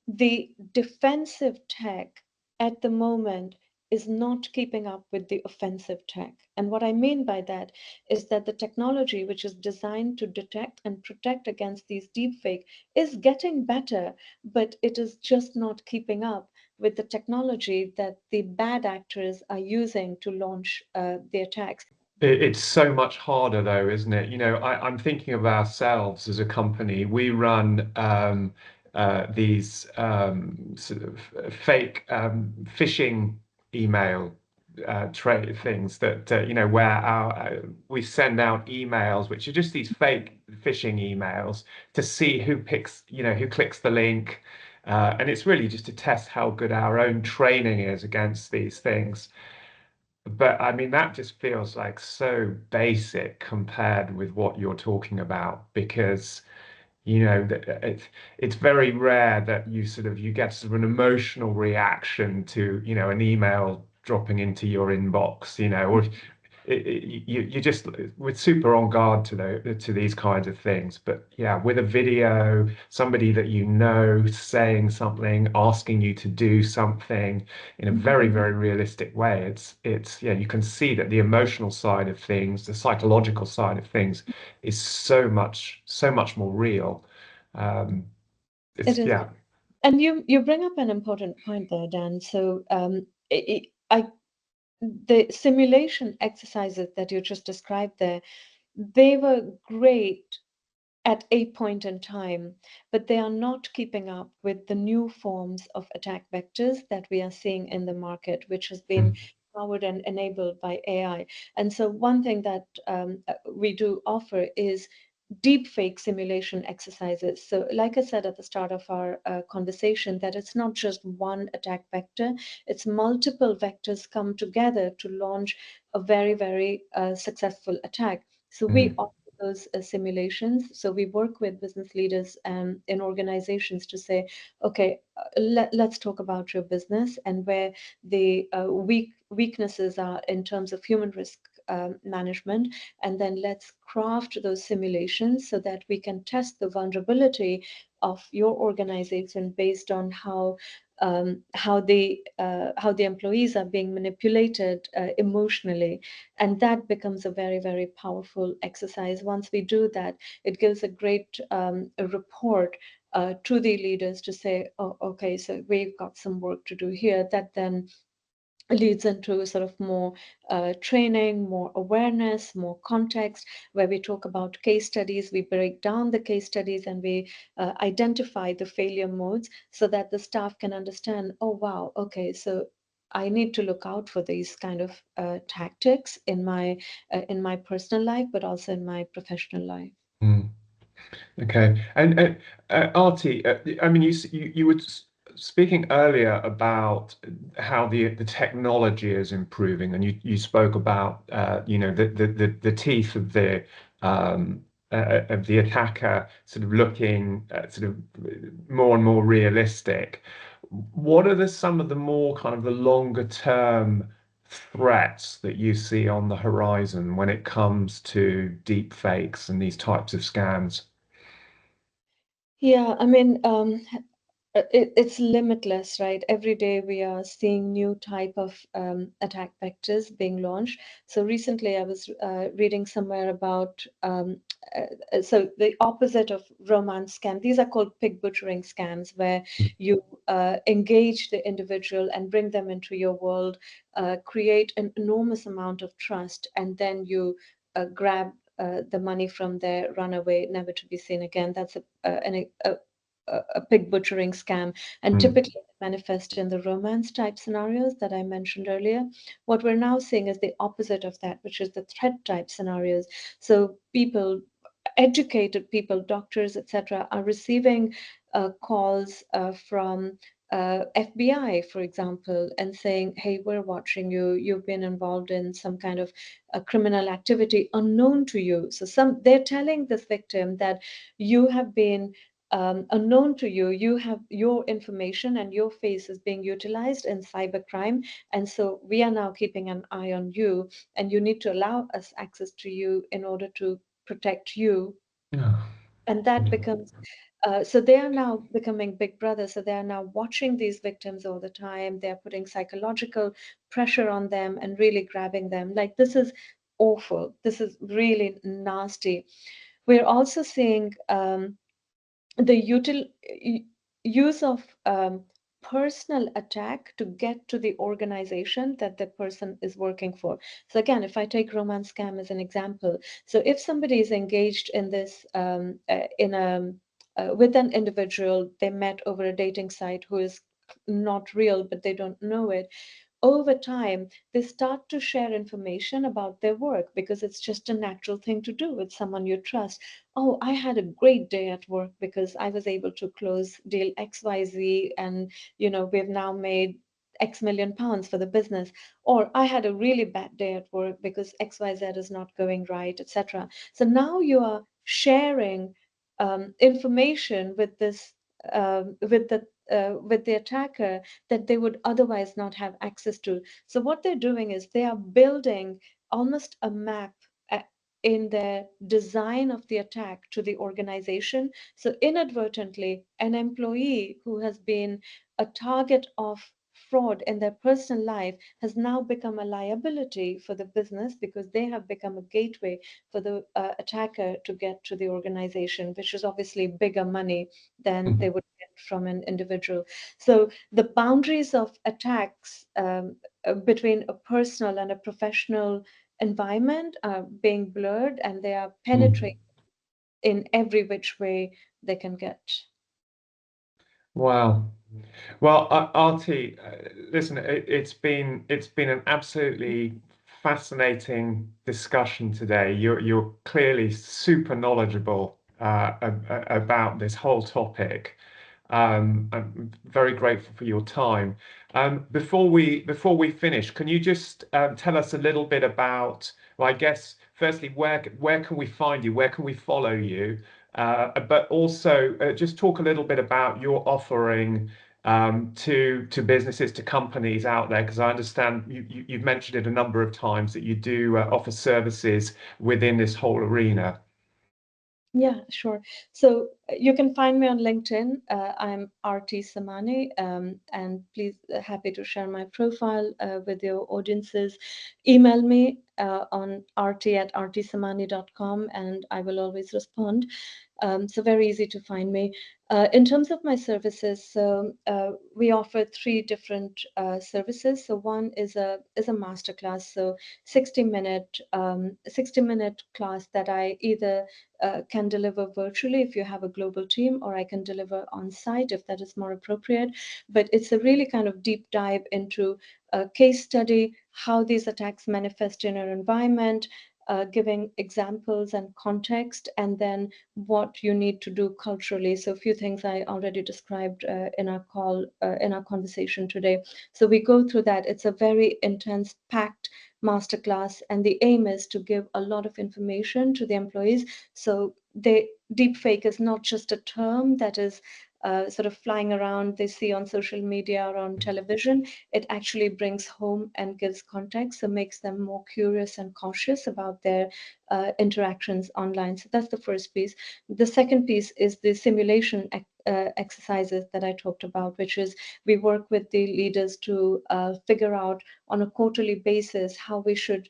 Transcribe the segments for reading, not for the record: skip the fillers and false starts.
the defensive tech at the moment is not keeping up with the offensive tech. And what I mean by that is that the technology which is designed to detect and protect against these deepfake is getting better, but it is just not keeping up with the technology that the bad actors are using to launch the attacks. It's so much harder though, isn't it? I'm thinking of ourselves as a company. We run these sort of fake phishing email trade things that where we send out emails which are just these fake phishing emails to see who clicks the link, and it's really just to test how good our own training is against these things. But I mean, that just feels like so basic compared with what you're talking about, because it's very rare that you get sort of an emotional reaction to an email dropping into your inbox, or you just, we're super on guard to these kinds of things. But yeah, with a video, somebody that saying something, asking you to do something in a very, very realistic way, it's yeah, you can see that the emotional side of things, the psychological side of things, is so much more real. It It's is. yeah. And you bring up an important point there, Dan. So the simulation exercises that you just described there, they were great at a point in time, but they are not keeping up with the new forms of attack vectors that we are seeing in the market, which has been Mm, powered and enabled by AI. And so, one thing that we do offer is deepfake simulation exercises. So, like I said at the start of our conversation, that it's not just one attack vector, it's multiple vectors come together to launch a very, very successful attack. So, we mm, offer those simulations. So, we work with business leaders in organizations to say, okay, let's talk about your business and where the weaknesses are in terms of human risk management, and then let's craft those simulations so that we can test the vulnerability of your organization based on how the employees are being manipulated emotionally, and that becomes a very, very powerful exercise. Once we do that, it gives a great a report to the leaders to say, oh, okay, so we've got some work to do here. That then leads into sort of more training, more awareness, more context, where we talk about case studies. We break down the case studies and we identify the failure modes so that the staff can understand, oh, wow, okay, so I need to look out for these kind of tactics in my personal life, but also in my professional life. mm. Okay. And Arti, I mean, you were speaking earlier about how the technology is improving, and you spoke about the teeth of the attacker sort of looking sort of more and more realistic. What are some of the more kind of the longer term threats that you see on the horizon when it comes to deep fakes and these types of scams? Yeah, I mean, it's limitless, right? Every day we are seeing new type of attack vectors being launched. So recently I was reading somewhere about so the opposite of romance scam. These are called pig butchering scams, where you engage the individual and bring them into your world, create an enormous amount of trust, and then you grab the money from their runaway, never to be seen again. That's a pig butchering scam, and Mm, typically manifest in the romance type scenarios that I mentioned earlier. What we're now seeing is the opposite of that, which is the threat type scenarios. So people, educated people, doctors, etc., are receiving calls from FBI, for example, and saying, "Hey, we're watching you. You've been involved in some kind of criminal activity unknown to you." So they're telling this victim that you have been unknown to you. You have your information and your face is being utilized in cybercrime, and so we are now keeping an eye on you, and you need to allow us access to you in order to protect you. yeah. And that becomes So they are now becoming big brother. So they are now watching these victims all the time. They're putting psychological pressure on them and really grabbing them. Like, this is awful. This is really nasty. We're also seeing the use of personal attack to get to the organization that the person is working for. So again, if I take romance scam as an example, so if somebody is engaged in this in a with an individual they met over a dating site who is not real, but they don't know it, over time, they start to share information about their work because it's just a natural thing to do with someone you trust. Oh, I had a great day at work because I was able to close deal XYZ, and we've now made X million pounds for the business. Or I had a really bad day at work because XYZ is not going right, etc. So now you are sharing information with this with the attacker that they would otherwise not have access to. So what they're doing is they are building almost a map uh, in their design of the attack to the organization. So inadvertently, an employee who has been a target of fraud in their personal life has now become a liability for the business because they have become a gateway for the attacker to get to the organization, which is obviously bigger money than they Mhm. would get from an individual. So the boundaries of attacks between a personal and a professional environment are being blurred, and they are Mm. penetrating in every which way they can get. Wow. Well, Arti, listen, it's been an absolutely fascinating discussion today. You're clearly super knowledgeable about this whole topic. I'm very grateful for your time. Before we finish, can you just tell us a little bit about, well, I guess, firstly, where can we find you? Where can we follow you? But also, just talk a little bit about your offering to businesses, to companies out there, because I understand you've mentioned it a number of times that you do offer services within this whole arena. Yeah, sure. So you can find me on LinkedIn. I'm Aarti Samani, and please, happy to share my profile with your audiences. Email me on arti@artisamani.com, and I will always respond. So very easy to find me. In terms of my services, so we offer three different services. So one is a masterclass, so 60-minute class that I either can deliver virtually if you have a global team, or I can deliver on site if that is more appropriate. But it's a really kind of deep dive into a case study, how these attacks manifest in our environment, giving examples and context, and then what you need to do culturally. So a few things I already described in our conversation today. So we go through that. It's a very intense, packed masterclass, and the aim is to give a lot of information to the employees. So deepfake is not just a term that is sort of flying around they see on social media or on television. It actually brings home and gives context, so makes them more curious and cautious about their interactions online. So that's the first piece. The second piece is the simulation exercises that I talked about, which is we work with the leaders to figure out on a quarterly basis how we should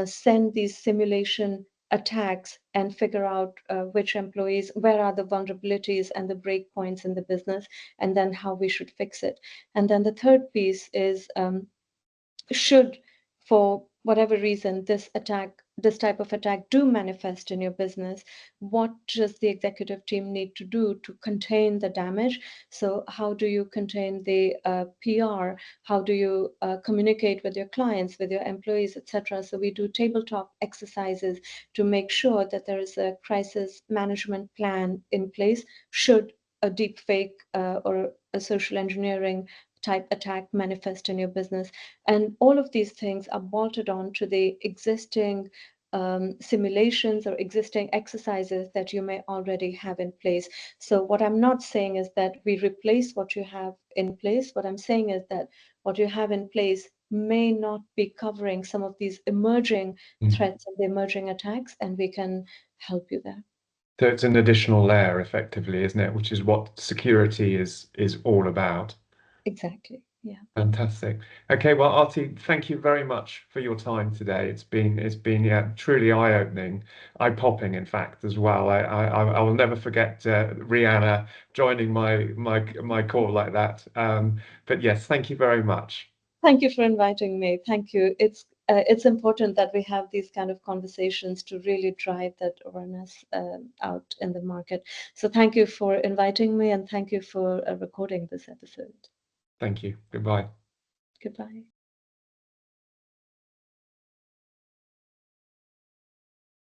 send these simulation attacks and figure out which employees, where are the vulnerabilities and the breakpoints in the business, and then how we should fix it. And then the third piece is should, for whatever reason, this type of attack do manifest in your business, what does the executive team need to do to contain the damage? So how do you contain the PR? How do you communicate with your clients, with your employees, etc.? So we do tabletop exercises to make sure that there is a crisis management plan in place should a deep fake or a social engineering type attack manifest in your business. And all of these things are bolted on to the existing simulations or existing exercises that you may already have in place. So what I'm not saying is that we replace what you have in place. What I'm saying is that what you have in place may not be covering some of these emerging Mm. threats and the emerging attacks, and we can help you there. So it's an additional layer, effectively, isn't it? Which is what security is all about. Exactly. Yeah. Fantastic. Okay, well, Aarti, thank you very much for your time today. It's been yeah, truly eye-opening, eye-popping, in fact, as well. I will never forget Rihanna joining my call like that. But yes, thank you very much. Thank you for inviting me. Thank you. It's important that we have these kind of conversations to really drive that awareness out in the market. So thank you for inviting me, and thank you for recording this episode. Thank you. Goodbye. Goodbye.